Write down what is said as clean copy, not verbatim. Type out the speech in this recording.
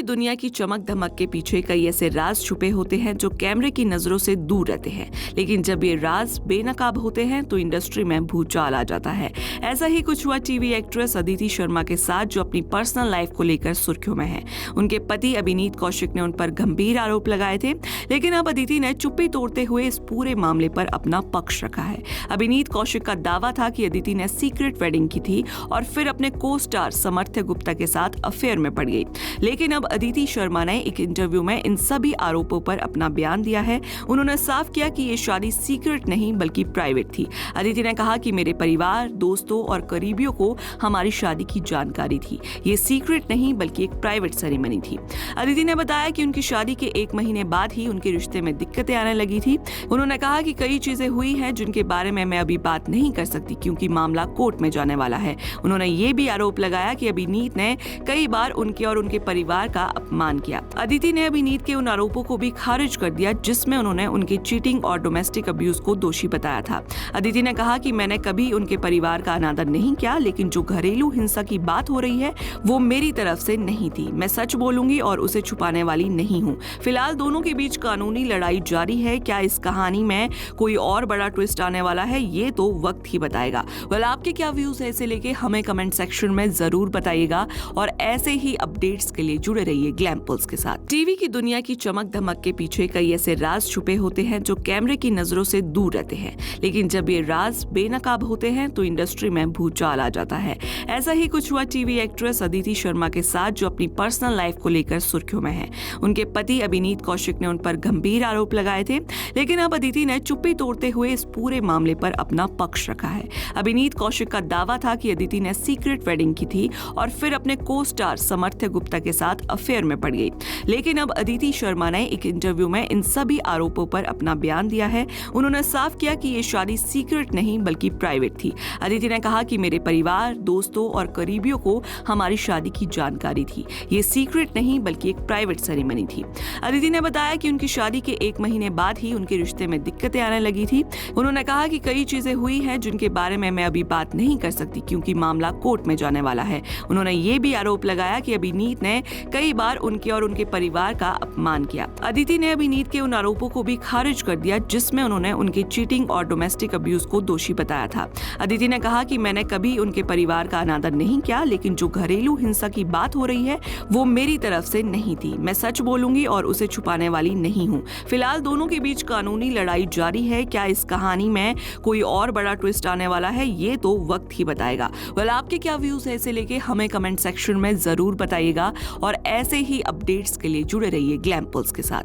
की दुनिया की चमक धमक के पीछे कई ऐसे राज छुपे होते हैं जो कैमरे की नजरों से दूर रहते हैं, लेकिन जब ये राज बेनकाब होते हैं तो इंडस्ट्री में भूचाल आ जाता है। ऐसा ही कुछ हुआ टीवी एक्ट्रेस अदिति शर्मा के साथ, जो अपनी पर्सनल लाइफ को लेकर सुर्खियों में है। उनके पति अभिनीत कौशिक ने उन पर गंभीर आरोप लगाए थे, लेकिन अब अदिति ने चुप्पी तोड़ते हुए इस पूरे मामले पर अपना पक्ष रखा है। अभिनीत कौशिक का दावा था कि अदिति ने सीक्रेट वेडिंग की थी और फिर अपने को स्टार समर्थ्य गुप्ता के साथ अफेयर में पड़ गई। लेकिन अब अदिति शर्मा ने एक इंटरव्यू में इन सभी आरोपों पर अपना बयान दिया है। उन्होंने साफ किया कि ये शादी सीक्रेट नहीं बल्कि प्राइवेट थी। अदिति ने कहा कि मेरे परिवार, दोस्तों और करीबियों को हमारी शादी की जानकारी थी। ये सीक्रेट नहीं बल्कि एक प्राइवेट सेरेमनी थी। अदिति ने बताया कि उनकी शादी के 1 महीने बाद ही उनके रिश्ते में दिक्कतें आने लगी थी। उन्होंने कहा कि कई चीजें हुई हैं जिनके बारे में मैं अभी बात नहीं कर सकती क्योंकि मामला कोर्ट में जाने वाला है। उन्होंने ये भी आरोप लगाया कि अभिनीत ने कई बार उनके और उनके परिवार का अपमान किया। अदिति ने अभिनीत के उन आरोपों को भी खारिज कर दिया जिसमें उन्होंने उनके चीटिंग और डोमेस्टिक अब्यूज को दोषी बताया था। अदिति ने कहा कि मैंने कभी उनके परिवार का अनादर नहीं किया, लेकिन जो घरेलू हिंसा की बात हो रही है वो मेरी तरफ से नहीं थी। मैं सच बोलूंगी और उसे छुपाने वाली नहीं हूँ। फिलहाल दोनों के बीच कानूनी लड़ाई जारी है। क्या इस कहानी में कोई और बड़ा ट्विस्ट आने वाला है, ये तो वक्त ही बताएगा। वेल, आपके क्या व्यूज है इसे लेके हमें कमेंट सेक्शन में जरूर बताइएगा और ऐसे ही अपडेट्स के लिए जुड़े रहिए ग्लैम पल्स के साथ। टीवी की दुनिया की चमक धमक के पीछे कई ऐसे राज छुपे होते हैं जो कैमरे की नजरों से दूर रहते हैं, लेकिन जब ये राज बेनकाब होते हैं तो इंडस्ट्री में भूचाल आ जाता है। ऐसा ही कुछ हुआ टीवी एक्ट्रेस अदिति शर्मा के साथ, जो अपनी पर्सनल लाइफ को लेकर सुर्खियों में है। उनके पति अभिनीत कौशिक ने उन पर गंभीर आरोप लगाए थे, लेकिन अब अदिति ने चुप्पी तोड़ते हुए इस पूरे मामले पर अपना पक्ष रखा है। अभिनीत कौशिक का दावा था कि अदिति ने सीक्रेट वेडिंग की थी और फिर अपने को स्टार समर्थ्य गुप्ता के साथ अफेयर में पड़ गई। लेकिन अब अदिति शर्मा ने एक इंटरव्यू में इन सभी आरोपों पर अपना बयान दिया है। उन्होंने साफ किया कि ये शादी सीक्रेट नहीं बल्कि प्राइवेट थी। अदिति ने कहा कि मेरे परिवार, दोस्तों और करीबियों को हमारी शादी की जानकारी थी। ये सीक्रेट नहीं बल्कि एक प्राइवेट सेरेमनी थी। अदिति ने बताया कि उनकी शादी के 1 महीने बाद ही उनके रिश्ते में दिक्कतें आने लगी थी। उन्होंने कहा कि कई चीजें हुई हैं जिनके बारे में मैं अभी बात नहीं कर सकती क्योंकि मामला कोर्ट में जाने वाला है। उन्होंने ये भी आरोप लगाया कि अभिनीत ने कई बार उनके और उनके परिवार का अपमान किया। अदिति ने अभिनीत के उन आरोपों को भी खारिज कर दिया जिसमें उन्होंने उनके चीटिंग और डोमेस्टिक अब्यूज को दोषी बताया था। अदिति ने कहा कि मैंने कभी उनके परिवार का अनादर नहीं किया, लेकिन जो घरेलू हिंसा की बात हो रही है वो मेरी तरफ से नहीं थी। मैं सच बोलूंगी और उसे छुपाने वाली नहीं हूँ। फिलहाल दोनों के बीच कानूनी लड़ाई जारी है। क्या इस कहानी में कोई और बड़ा ट्विस्ट आने वाला है, ये तो वक्त ही बताएगा। वेल, आपके क्या व्यूज है इसे लेके हमें कमेंट सेक्शन में जरूर बताइएगा और ऐसे ही अपडेट्स के लिए जुड़े रहिए ग्लैम पल्स के साथ।